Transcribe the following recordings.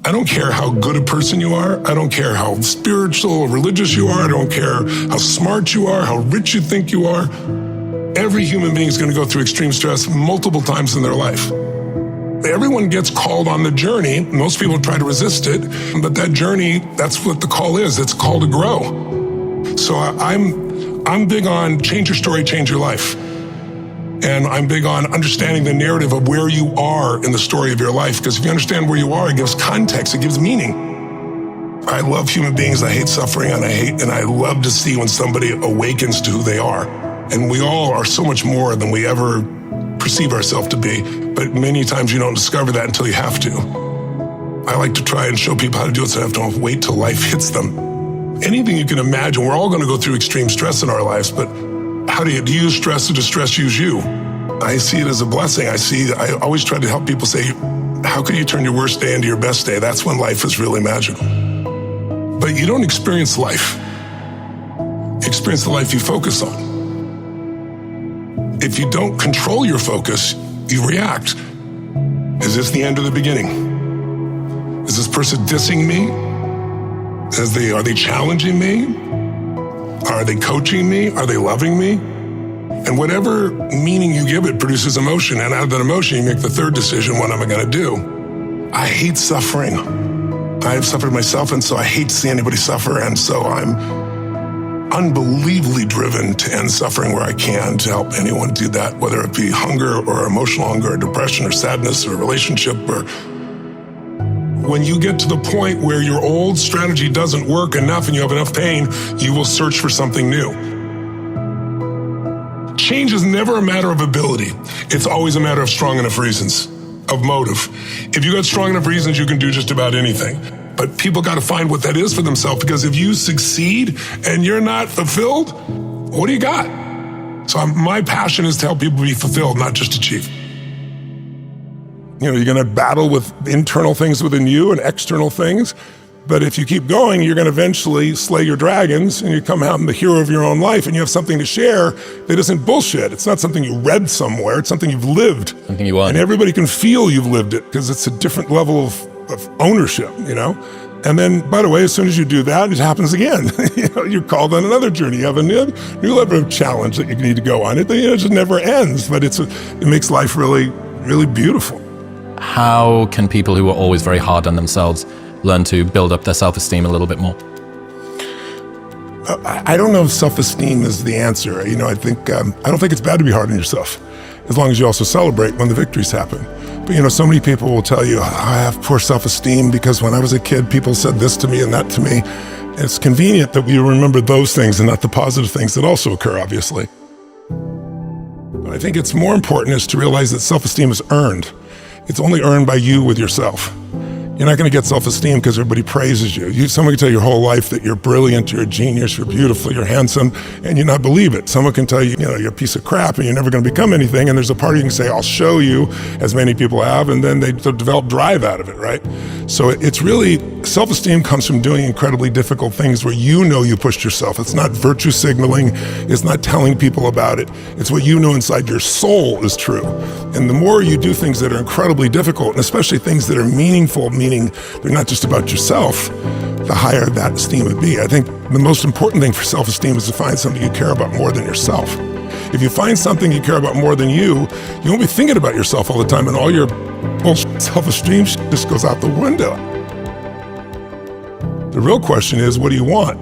I don't care how good a person you are. I don't care how spiritual or religious you are. I don't care how smart you are, how rich you think you are. Every human being is going to go through extreme stress multiple times in their life. Everyone gets called on the journey. Most people try to resist it, but that journey, that's what the call is. It's a call to grow. So I'm big on change your story, change your life. And I'm big on understanding the narrative of where you are in the story of your life, because if you understand where you are, it gives context, it gives meaning. I love human beings, I hate suffering, and I love to see when somebody awakens to who they are. And we all are so much more than we ever perceive ourselves to be, but many times you don't discover that until you have to. I like to try and show people how to do it so they have to wait till life hits them. Anything you can imagine, we're all gonna go through extreme stress in our lives, but how do you use stress or does stress use you? I see it as a blessing. I always try to help people say, how can you turn your worst day into your best day? That's when life is really magical. But you don't experience life. You experience the life you focus on. If you don't control your focus, you react. Is this the end or the beginning? Is this person dissing me? Are they challenging me? Are they coaching me? Are they loving me? And whatever meaning you give it produces emotion. And out of that emotion, you make the third decision, what am I gonna do? I hate suffering. I've suffered myself, and so I hate to see anybody suffer. And so I'm unbelievably driven to end suffering where I can, to help anyone do that, whether it be hunger or emotional hunger or depression or sadness or relationship. Or when you get to the point where your old strategy doesn't work enough and you have enough pain, you will search for something new. Change is never a matter of ability. It's always a matter of strong enough reasons, of motive. If you got strong enough reasons, you can do just about anything. But people got to find what that is for themselves, because if you succeed and you're not fulfilled, what do you got? So my passion is to help people be fulfilled, not just achieve. You're going to battle with internal things within you and external things. But if you keep going, you're going to eventually slay your dragons and you come out the hero of your own life, and you have something to share that isn't bullshit. It's not something you read somewhere. It's something you've lived. Something you want. And everybody can feel you've lived it, because it's a different level of ownership, And then, by the way, as soon as you do that, it happens again. You're called on another journey. You have a new level of challenge that you need to go on. It just never ends, but it makes life really, really beautiful. How can people who are always very hard on themselves learn to build up their self-esteem a little bit more? I don't know if self-esteem is the answer. I don't think it's bad to be hard on yourself, as long as you also celebrate when the victories happen. But so many people will tell you, I have poor self-esteem because when I was a kid, people said this to me and that to me. It's convenient that we remember those things and not the positive things that also occur, obviously. But I think it's more important is to realize that self-esteem is earned. It's only earned by you with yourself. You're not going to get self-esteem because everybody praises you. Someone can tell you your whole life that you're brilliant, you're a genius, you're beautiful, you're handsome, and you not believe it. Someone can tell you, you're a piece of crap and you're never going to become anything, and there's a part you can say, I'll show you, as many people have, and then they develop drive out of it, right? So it's really, self-esteem comes from doing incredibly difficult things where you pushed yourself. It's not virtue signaling, it's not telling people about it. It's what you know inside your soul is true. And the more you do things that are incredibly difficult, and especially things that are meaningful, meaning they're not just about yourself, the higher that esteem would be. I think the most important thing for self-esteem is to find something you care about more than yourself. If you find something you care about more than you won't be thinking about yourself all the time, and all your bullshit self-esteem just goes out the window. The real question is, what do you want?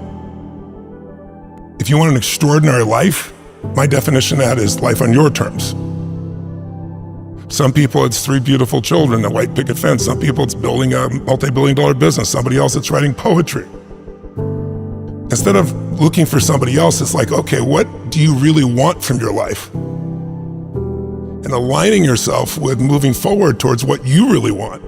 If you want an extraordinary life, my definition of that is life on your terms. Some people, it's 3 beautiful children, a white picket fence. Some people, it's building a multi-billion-dollar business. Somebody else, it's writing poetry. Instead of looking for somebody else, it's like, okay, what do you really want from your life? And aligning yourself with moving forward towards what you really want.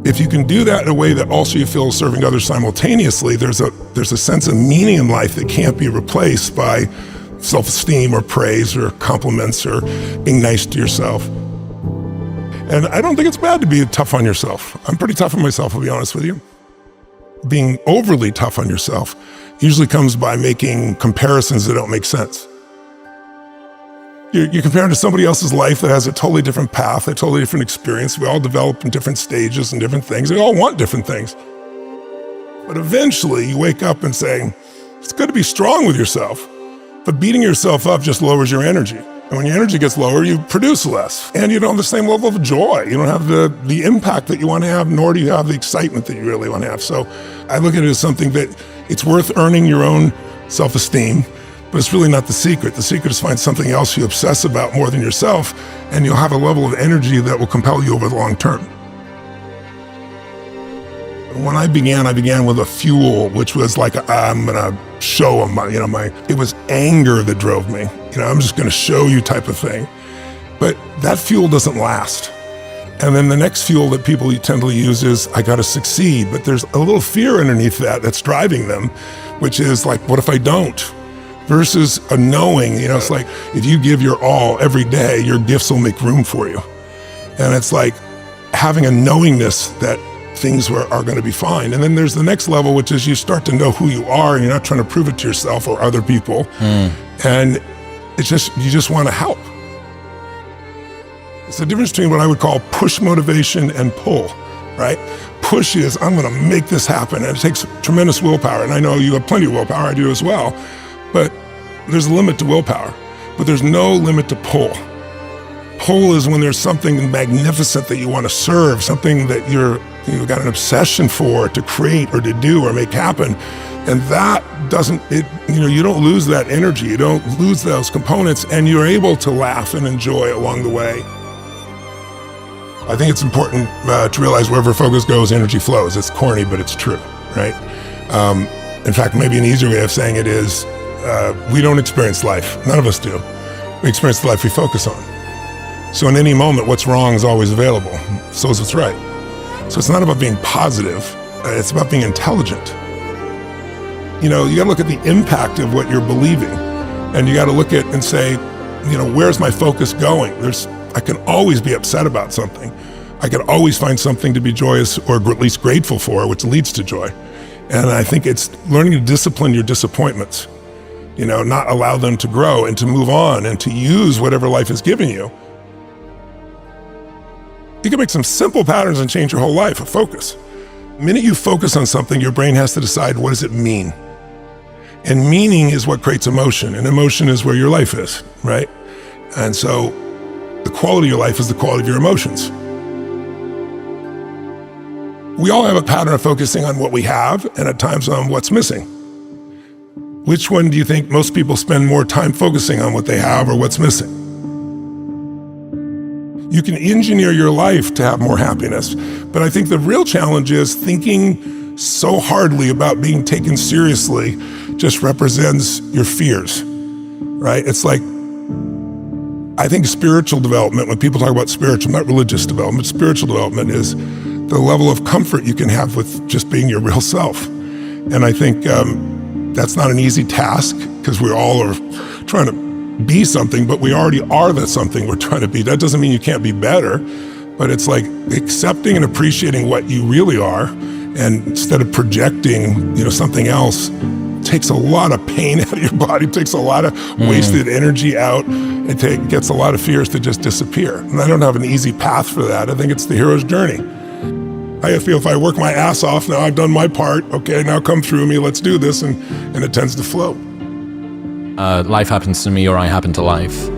If you can do that in a way that also you feel is serving others simultaneously, there's a sense of meaning in life that can't be replaced by self-esteem or praise or compliments or being nice to yourself. And I don't think it's bad to be tough on yourself. I'm pretty tough on myself, I'll be honest with you. Being overly tough on yourself usually comes by making comparisons that don't make sense. You're comparing to somebody else's life that has a totally different path, a totally different experience. We all develop in different stages and different things. We all want different things. But eventually you wake up and say, it's good to be strong with yourself, but beating yourself up just lowers your energy. And when your energy gets lower, you produce less. And you don't have the same level of joy. You don't have the impact that you want to have, nor do you have the excitement that you really want to have. So I look at it as something that it's worth earning your own self-esteem, but it's really not the secret. The secret is find something else you obsess about more than yourself, and you'll have a level of energy that will compel you over the long term. When I began with a fuel, which was like, I'm gonna show them, it was anger that drove me. I'm just gonna show you type of thing. But that fuel doesn't last. And then the next fuel that people tend to use is, I gotta succeed. But there's a little fear underneath that's driving them, which is like, what if I don't? Versus a knowing, it's like, if you give your all every day, your gifts will make room for you. And it's like having a knowingness that things are going to be fine. And then there's the next level, which is you start to know who you are, and you're not trying to prove it to yourself or other people. And you just want to help. It's the difference between what I would call push motivation and pull, right? Push is, I'm going to make this happen. And it takes tremendous willpower. And I know you have plenty of willpower, I do as well. But there's a limit to willpower, but there's no limit to pull. Pull is when there's something magnificent that you want to serve, something that you've got an obsession for, to create or to do or make happen. And that you don't lose that energy, you don't lose those components, and you're able to laugh and enjoy along the way. I think it's important to realize wherever focus goes, energy flows. It's corny, but it's true, right? In fact, maybe an easier way of saying it is, we don't experience life. None of us do. We experience the life we focus on. So in any moment, what's wrong is always available. So is what's right. So it's not about being positive. It's about being intelligent. You got to look at the impact of what you're believing. And you got to look at and say, where's my focus going? I can always be upset about something. I can always find something to be joyous or at least grateful for, which leads to joy. And I think it's learning to discipline your disappointments. Not allow them to grow and to move on and to use whatever life has given you. You can make some simple patterns and change your whole life. A focus. The minute you focus on something, your brain has to decide, what does it mean? And meaning is what creates emotion, and emotion is where your life is, right? And so the quality of your life is the quality of your emotions. We all have a pattern of focusing on what we have and at times on what's missing. Which one do you think most people spend more time focusing on, what they have or what's missing? You can engineer your life to have more happiness, but I think the real challenge is thinking so hardly about being taken seriously just represents your fears, right? It's like, I think spiritual development, when people talk about spiritual, not religious development, spiritual development is the level of comfort you can have with just being your real self. And I think that's not an easy task, because we all are trying to be something, but we already are that something we're trying to be. That doesn't mean you can't be better, but it's like accepting and appreciating what you really are, and instead of projecting, something else, takes a lot of pain out of your body, takes a lot of wasted energy out, it gets a lot of fears to just disappear. And I don't have an easy path for that. I think it's the hero's journey. I feel if I work my ass off, now I've done my part, okay, now come through me, let's do this, and it tends to flow. Life happens to me, or I happen to life,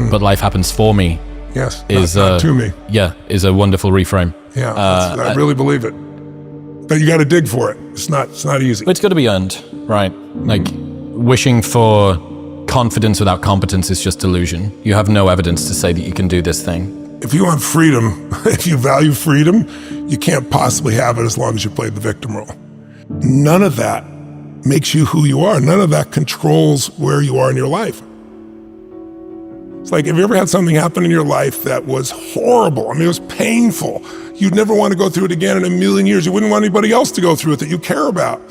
but life happens for me. Yes, not to me. Yeah, is a wonderful reframe. Yeah, I really believe it. But you got to dig for it. It's not easy. But it's got to be earned, right? Like, wishing for confidence without competence is just delusion. You have no evidence to say that you can do this thing. If you want freedom, if you value freedom, you can't possibly have it as long as you play the victim role. None of that makes you who you are. None of that controls where you are in your life. It's like, have you ever had something happen in your life that was horrible? I mean, it was painful. You'd never want to go through it again in a million years. You wouldn't want anybody else to go through it that you care about.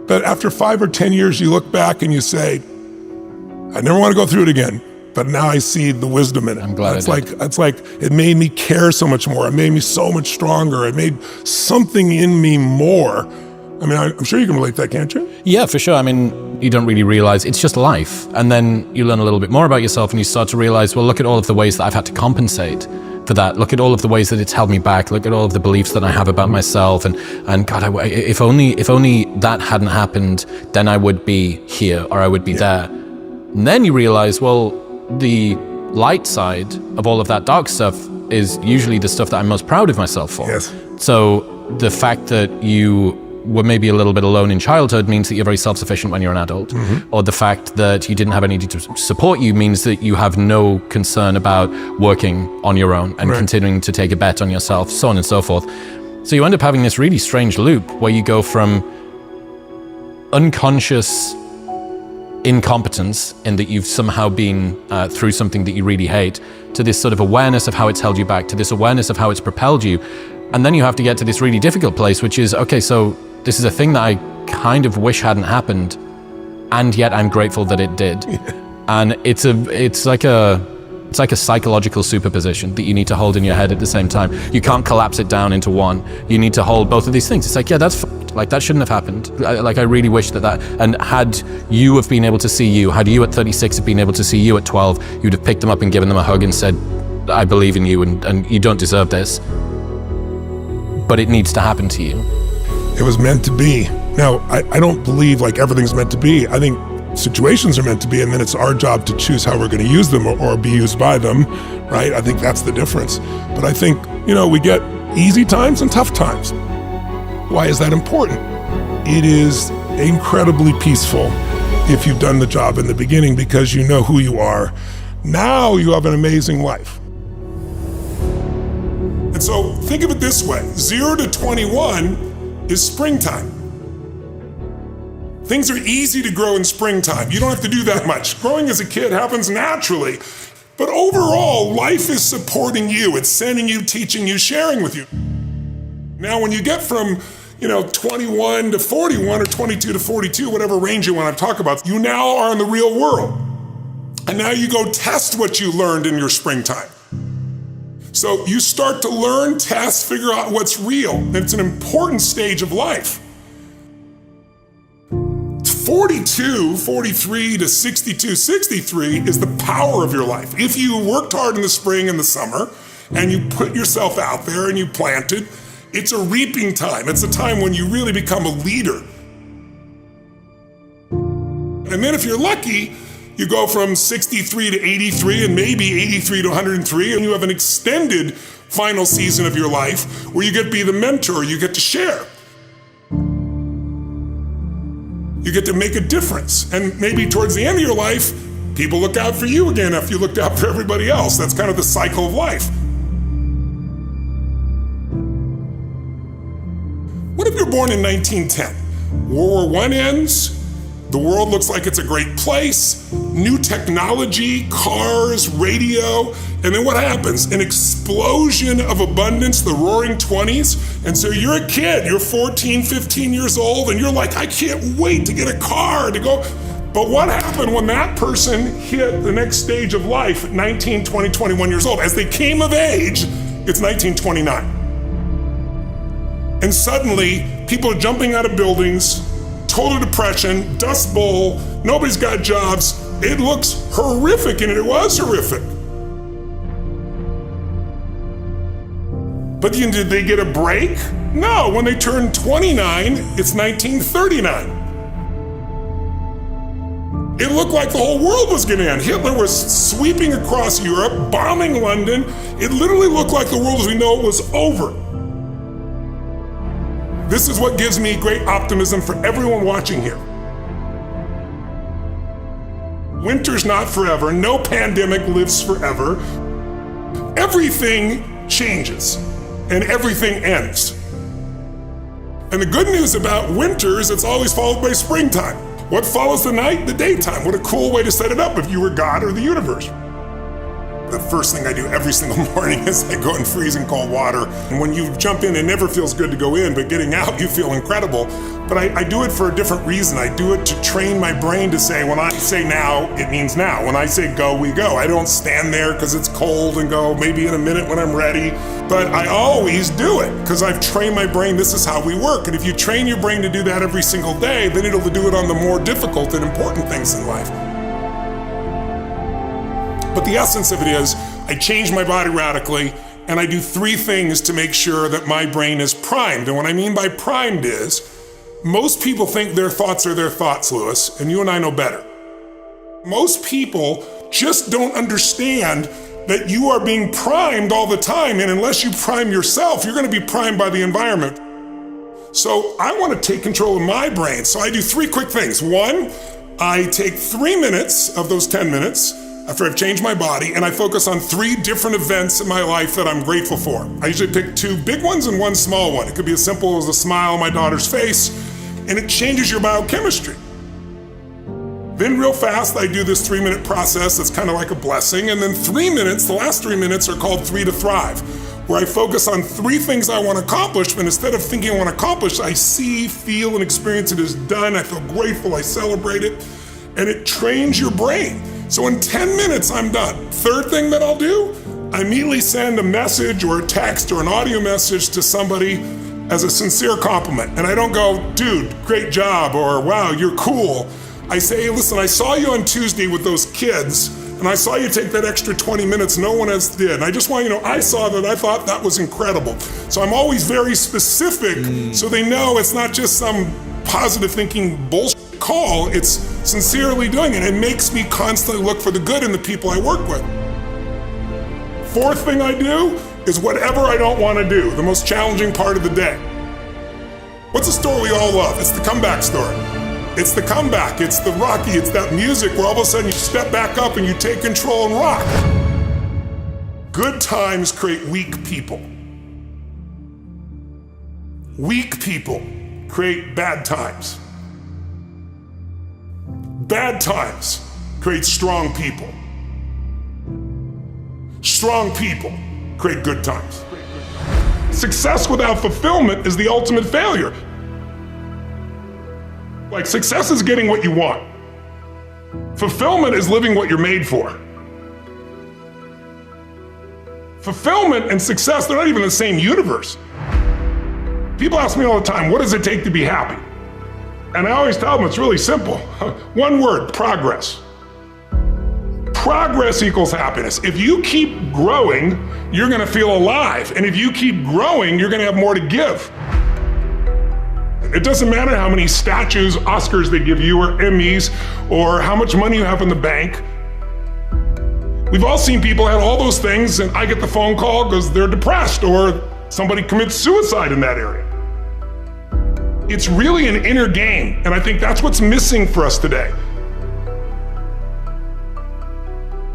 But after 5 or 10 years, you look back and you say, I never want to go through it again. But now I see the wisdom in it. I'm glad it's like it made me care so much more. It made me so much stronger. It made something in me more I mean, I'm sure you can relate to that, can't you? Yeah, for sure. I mean, you don't really realize it's just life. And then you learn a little bit more about yourself and you start to realize, well, look at all of the ways that I've had to compensate for that. Look at all of the ways that it's held me back. Look at all of the beliefs that I have about myself. And God, if only that hadn't happened, then I would be here or I would be there. And then you realize, well, the light side of all of that dark stuff is usually the stuff that I'm most proud of myself for. Yes. So the fact that you were maybe a little bit alone in childhood means that you're very self-sufficient when you're an adult. Or the fact that you didn't have anybody to support you means that you have no concern about working on your own and continuing to take a bet on yourself, so on and so forth. So you end up having this really strange loop where you go from unconscious incompetence in that you've somehow been through something that you really hate, to this sort of awareness of how it's held you back, to this awareness of how it's propelled you. And then you have to get to this really difficult place, which is, okay, so this is a thing that I kind of wish hadn't happened, and yet I'm grateful that it did. And it's like a psychological superposition that you need to hold in your head at the same time. You can't collapse it down into one. You need to hold both of these things. It's like, yeah, that's like, that shouldn't have happened. I really wish that, and had you have been able to see you, had you at 36 have been able to see you at 12, you'd have picked them up and given them a hug and said, I believe in you and you don't deserve this, but it needs to happen to you. It was meant to be. Now, I don't believe like everything's meant to be. I think situations are meant to be, and then it's our job to choose how we're going to use them or be used by them, right? I think that's the difference. But I think, we get easy times and tough times. Why is that important? It is incredibly peaceful if you've done the job in the beginning because you know who you are. Now you have an amazing life. And so think of it this way, 0 to 21 is springtime. Things are easy to grow in springtime. You don't have to do that much. Growing as a kid happens naturally. But overall, life is supporting you. It's sending you, teaching you, sharing with you. Now, when you get from 21 to 41 or 22 to 42, whatever range you want to talk about, you now are in the real world. And now you go test what you learned in your springtime. So you start to learn, test, figure out what's real. And it's an important stage of life. 42, 43 to 62, 63 is the power of your life. If you worked hard in the spring and the summer and you put yourself out there and you planted, it's a reaping time. It's a time when you really become a leader. And then if you're lucky, you go from 63 to 83 and maybe 83 to 103, and you have an extended final season of your life where you get to be the mentor, you get to share. You get to make a difference. And maybe towards the end of your life, people look out for you again after you looked out for everybody else. That's kind of the cycle of life. What if you're born in 1910? World War I ends, the world looks like it's a great place, new technology, cars, radio, and then what happens? An explosion of abundance, the roaring 20s, and so you're a kid, you're 14, 15 years old, and you're like, I can't wait to get a car, to go. But what happened when that person hit the next stage of life at 19, 20, 21 years old? As they came of age, it's 1929. And suddenly, people are jumping out of buildings, total depression, dust bowl, nobody's got jobs. It looks horrific, and it was horrific. But did they get a break? No, when they turned 29, it's 1939. It looked like the whole world was gonna end. Hitler was sweeping across Europe, bombing London. It literally looked like the world as we know it was over. This is what gives me great optimism for everyone watching here. Winter's not forever. No pandemic lives forever. Everything changes and everything ends. And the good news about winter is it's always followed by springtime. What follows the night? The daytime. What a cool way to set it up if you were God or the universe. The first thing I do every single morning is I go in freezing cold water. And when you jump in, it never feels good to go in, but getting out, you feel incredible. But I do it for a different reason. I do it to train my brain to say, when I say now, it means now. When I say go, we go. I don't stand there because it's cold and go maybe in a minute when I'm ready. But I always do it because I've trained my brain. This is how we work. And if you train your brain to do that every single day, then it'll do it on the more difficult and important things in life. But the essence of it is, I change my body radically, and I do 3 things to make sure that my brain is primed. And what I mean by primed is, most people think their thoughts are their thoughts, Lewis, and you and I know better. Most people just don't understand that you are being primed all the time, and unless you prime yourself, you're gonna be primed by the environment. So I wanna take control of my brain, so I do 3 quick things. 1, I take 3 minutes of those 10 minutes, after I've changed my body, and I focus on 3 different events in my life that I'm grateful for. I usually pick 2 big ones and 1 small one. It could be as simple as a smile on my daughter's face, and it changes your biochemistry. Then real fast, I do this 3-minute process that's kind of like a blessing, and then 3 minutes, the last 3 minutes are called 3 to Thrive, where I focus on 3 things I want to accomplish, but instead of thinking I want to accomplish, I see, feel, and experience it as done. I feel grateful, I celebrate it, and it trains your brain. So in 10 minutes, I'm done. 3rd thing that I'll do, I immediately send a message or a text or an audio message to somebody as a sincere compliment. And I don't go, dude, great job, or wow, you're cool. I say, hey, listen, I saw you on Tuesday with those kids, and I saw you take that extra 20 minutes no one else did. And I just want you to know, I saw that, I thought that was incredible. So I'm always very specific so they know it's not just some positive thinking bullshit call, it's sincerely doing it. It makes me constantly look for the good in the people I work with. 4th thing I do is whatever I don't want to do, the most challenging part of the day. What's a story we all love? It's the comeback story. It's the comeback, it's the Rocky, it's that music where all of a sudden you step back up and you take control and rock. Good times create weak people. Weak people create bad times. Bad times create strong people. Strong people create good times. Success without fulfillment is the ultimate failure. Like, success is getting what you want. Fulfillment is living what you're made for. Fulfillment and success, they're not even the same universe. People ask me all the time, what does it take to be happy? And I always tell them it's really simple. 1 word, progress. Progress equals happiness. If you keep growing, you're gonna feel alive. And if you keep growing, you're gonna have more to give. It doesn't matter how many statues, Oscars they give you, or Emmys, or how much money you have in the bank. We've all seen people have all those things, and I get the phone call because they're depressed, or somebody commits suicide in that area. It's really an inner game, and I think that's what's missing for us today.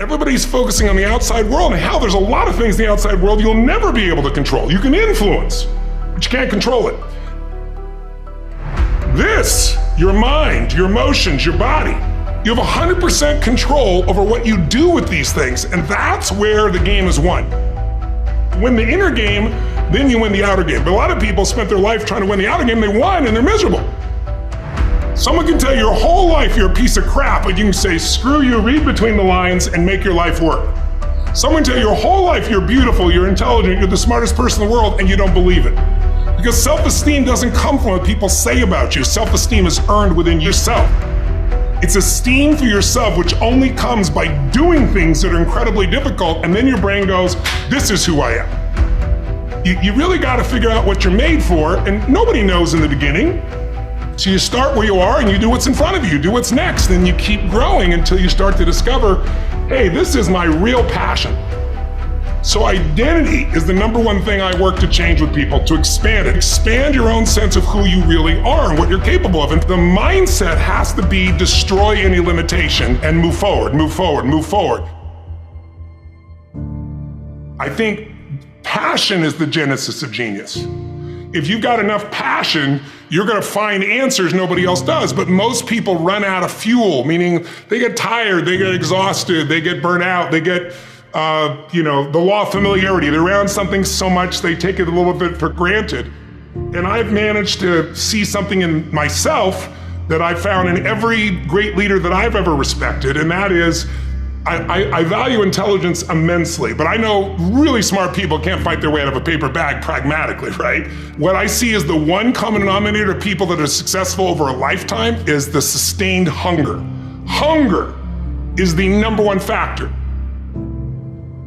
Everybody's focusing on the outside world, and hell, there's a lot of things in the outside world you'll never be able to control. You can influence, but you can't control it. This, your mind, your emotions, your body, you have 100% control over what you do with these things, and that's where the game is won. Win the inner game, then you win the outer game. But a lot of people spent their life trying to win the outer game, they won and they're miserable. Someone can tell you your whole life you're a piece of crap, but you can say, screw you, read between the lines and make your life work. Someone can tell you your whole life you're beautiful, you're intelligent, you're the smartest person in the world, and you don't believe it. Because self-esteem doesn't come from what people say about you. Self-esteem is earned within yourself. It's esteem for yourself, which only comes by doing things that are incredibly difficult, and then your brain goes, this is who I am. You really gotta figure out what you're made for, and nobody knows in the beginning. So you start where you are and you do what's in front of you, do what's next, and you keep growing until you start to discover, hey, this is my real passion. So identity is the #1 thing I work to change with people, to expand it. Expand your own sense of who you really are and what you're capable of. And the mindset has to be destroy any limitation and move forward, move forward, move forward. I think passion is the genesis of genius. If you've got enough passion, you're gonna find answers nobody else does. But most people run out of fuel, meaning they get tired, they get exhausted, they get burnt out, they get the law of familiarity. They're around something so much they take it a little bit for granted. And I've managed to see something in myself that I've found in every great leader that I've ever respected, and that is, I value intelligence immensely, but I know really smart people can't fight their way out of a paper bag pragmatically, right? What I see as the one common denominator of people that are successful over a lifetime is the sustained hunger. Hunger is the number one factor.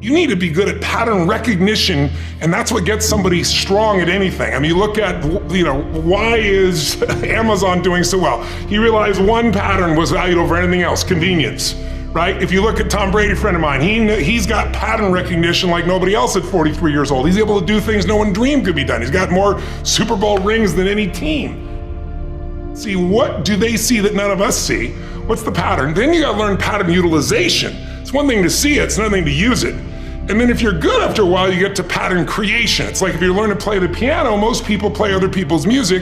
You need to be good at pattern recognition, and that's what gets somebody strong at anything. I mean, you look at, why is Amazon doing so well? He realized one pattern was valued over anything else: convenience. Right? If you look at Tom Brady, a friend of mine, he's got pattern recognition like nobody else at 43 years old. He's able to do things no one dreamed could be done. He's got more Super Bowl rings than any team. See, what do they see that none of us see? What's the pattern? Then you gotta learn pattern utilization. It's one thing to see it, it's another thing to use it. And then if you're good after a while, you get to pattern creation. It's like if you learn to play the piano, most people play other people's music,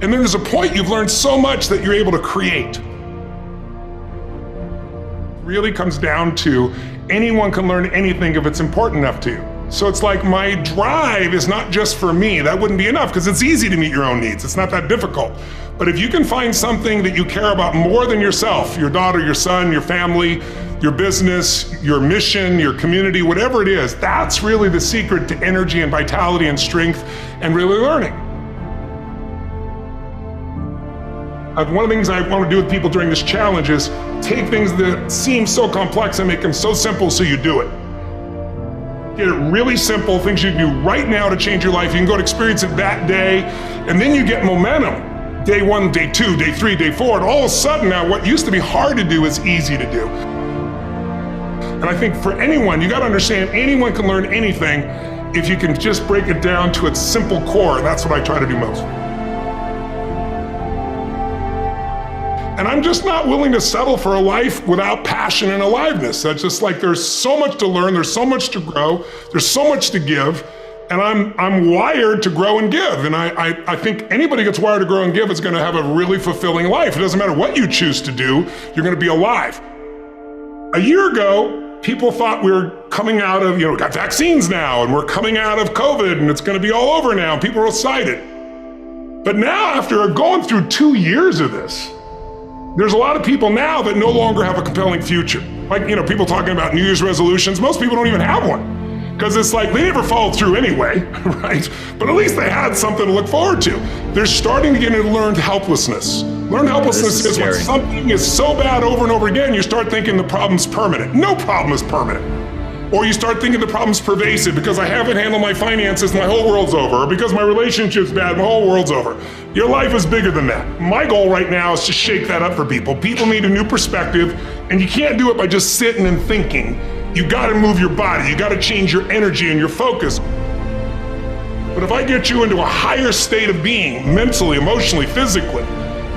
and then there's a point you've learned so much that you're able to create. Really comes down to anyone can learn anything if it's important enough to you. So it's like my drive is not just for me. That wouldn't be enough because it's easy to meet your own needs. It's not that difficult. But if you can find something that you care about more than yourself, your daughter, your son, your family, your business, your mission, your community, whatever it is, that's really the secret to energy and vitality and strength and really learning. One of the things I want to do with people during this challenge is take things that seem so complex and make them so simple so you do it. Get it really simple, things you can do right now to change your life. You can go and experience it that day, and then you get momentum. Day 1, day 2, day 3, day 4, and all of a sudden now what used to be hard to do is easy to do. And I think for anyone, you got to understand anyone can learn anything if you can just break it down to its simple core, and that's what I try to do most. And I'm just not willing to settle for a life without passion and aliveness. That's just like there's so much to learn, there's so much to grow, there's so much to give, and I'm wired to grow and give. And I think anybody who gets wired to grow and give is gonna have a really fulfilling life. It doesn't matter what you choose to do, you're gonna be alive. A year ago, people thought we were coming out of, we got vaccines now, and we're coming out of COVID, and it's gonna be all over now, and people are excited. But now, after going through 2 years of this, there's a lot of people now that no longer have a compelling future. Like, people talking about New Year's resolutions, most people don't even have one. Because it's like, they never followed through anyway, right? But at least they had something to look forward to. They're starting to get into learned helplessness. Learned helplessness is when something is so bad over and over again, you start thinking the problem's permanent. No problem is permanent. Or you start thinking the problem's pervasive because I haven't handled my finances, my whole world's over. Or because my relationship's bad, my whole world's over. Your life is bigger than that. My goal right now is to shake that up for people. People need a new perspective, and you can't do it by just sitting and thinking. You gotta move your body, you gotta change your energy and your focus. But if I get you into a higher state of being, mentally, emotionally, physically,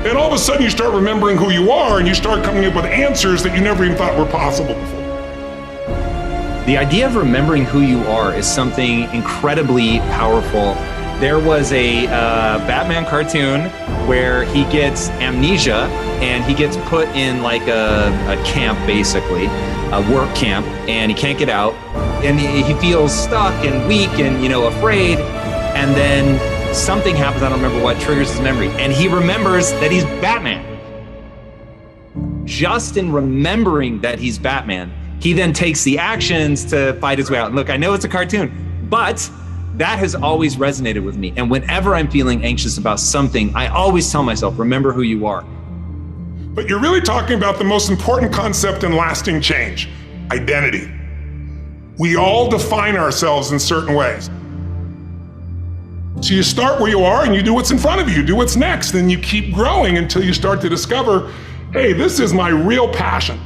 then all of a sudden you start remembering who you are and you start coming up with answers that you never even thought were possible before. The idea of remembering who you are is something incredibly powerful. There was a Batman cartoon where he gets amnesia and he gets put in like a camp, basically, a work camp, and he can't get out. And he feels stuck and weak and, afraid. And then something happens, I don't remember what, triggers his memory. And he remembers that he's Batman. Just in remembering that he's Batman, he then takes the actions to fight his way out. And look, I know it's a cartoon, but that has always resonated with me. And whenever I'm feeling anxious about something, I always tell myself, remember who you are. But you're really talking about the most important concept in lasting change, identity. We all define ourselves in certain ways. So you start where you are and you do what's in front of you, you do what's next, and you keep growing until you start to discover, hey, this is my real passion.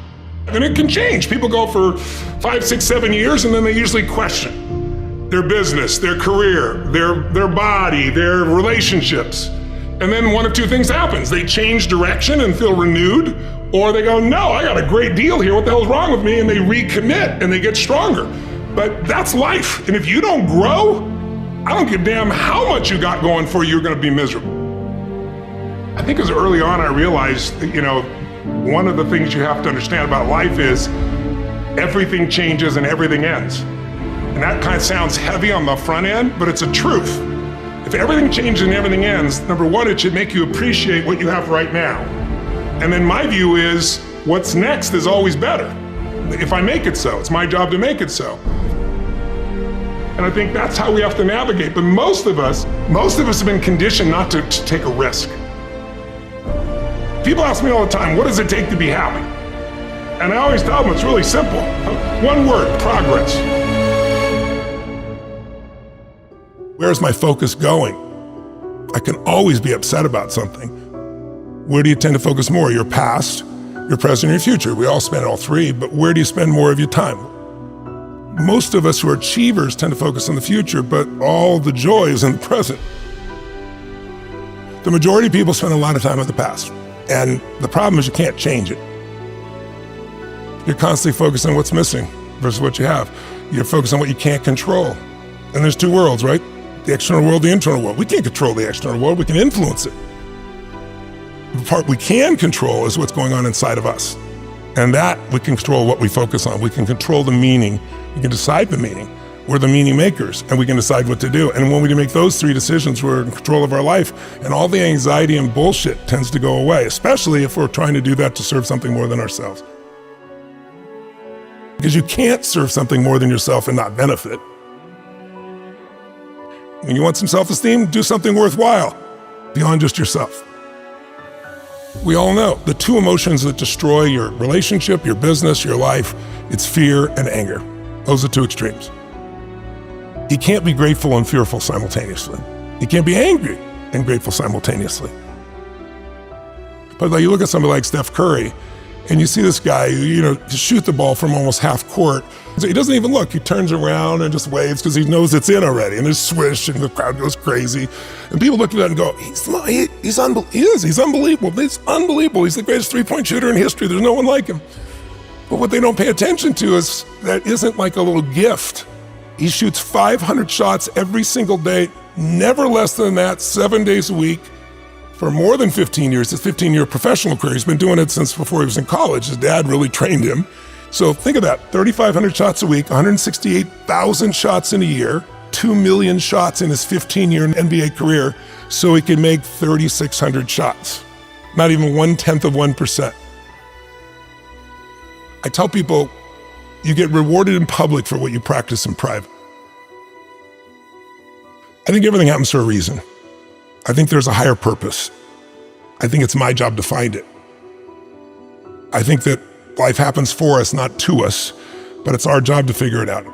And it can change. People go for 5, 6, 7 years and then they usually question their business, their career, their body, their relationships. And then one of two things happens. They change direction and feel renewed, or they go, no, I got a great deal here. What the hell's wrong with me? And they recommit and they get stronger. But that's life. And if you don't grow, I don't give a damn how much you got going for you, you're gonna be miserable. I think as early on I realized that, one of the things you have to understand about life is everything changes and everything ends. And that kind of sounds heavy on the front end, but it's a truth. If everything changes and everything ends, number one, it should make you appreciate what you have right now. And then my view is, what's next is always better. If I make it so, it's my job to make it so. And I think that's how we have to navigate. But most of us have been conditioned not to take a risk. People ask me all the time, what does it take to be happy? And I always tell them it's really simple. One word, progress. Where's my focus going? I can always be upset about something. Where do you tend to focus more? Your past, your present, or your future? We all spend all three, but where do you spend more of your time? Most of us who are achievers tend to focus on the future, but all the joy is in the present. The majority of people spend a lot of time in the past, and the problem is you can't change it. You're constantly focused on what's missing versus what you have. You're focused on what you can't control. And there's two worlds, right? The external world, the internal world. We can't control the external world, we can influence it. The part we can control is what's going on inside of us. And that we can control what we focus on. We can control the meaning. We can decide the meaning. We're the meaning makers, and we can decide what to do. And when we make those three decisions, we're in control of our life, and all the anxiety and bullshit tends to go away, especially if we're trying to do that to serve something more than ourselves. Because you can't serve something more than yourself and not benefit. When you want some self-esteem, do something worthwhile beyond just yourself. We all know the two emotions that destroy your relationship, your business, your life, it's fear and anger. Those are two extremes. You can't be grateful and fearful simultaneously. You can't be angry and grateful simultaneously. But like you look at somebody like Steph Curry, and you see this guy, shoot the ball from almost half court. So he doesn't even look. He turns around and just waves because he knows it's in already. And there's swish, and the crowd goes crazy. And people look at that and go, he's unbelievable. He's unbelievable. He's unbelievable. He's the greatest three-point shooter in history. There's no one like him. But what they don't pay attention to is that isn't like a little gift. He shoots 500 shots every single day, never less than that, 7 days a week. For more than 15 years, his 15-year professional career. He's been doing it since before he was in college. His dad really trained him. So think of that, 3,500 shots a week, 168,000 shots in a year, 2 million shots in his 15-year NBA career, so he can make 3,600 shots. Not even 1/10%. I tell people, you get rewarded in public for what you practice in private. I think everything happens for a reason. I think there's a higher purpose. I think it's my job to find it. I think that life happens for us, not to us, but it's our job to figure it out.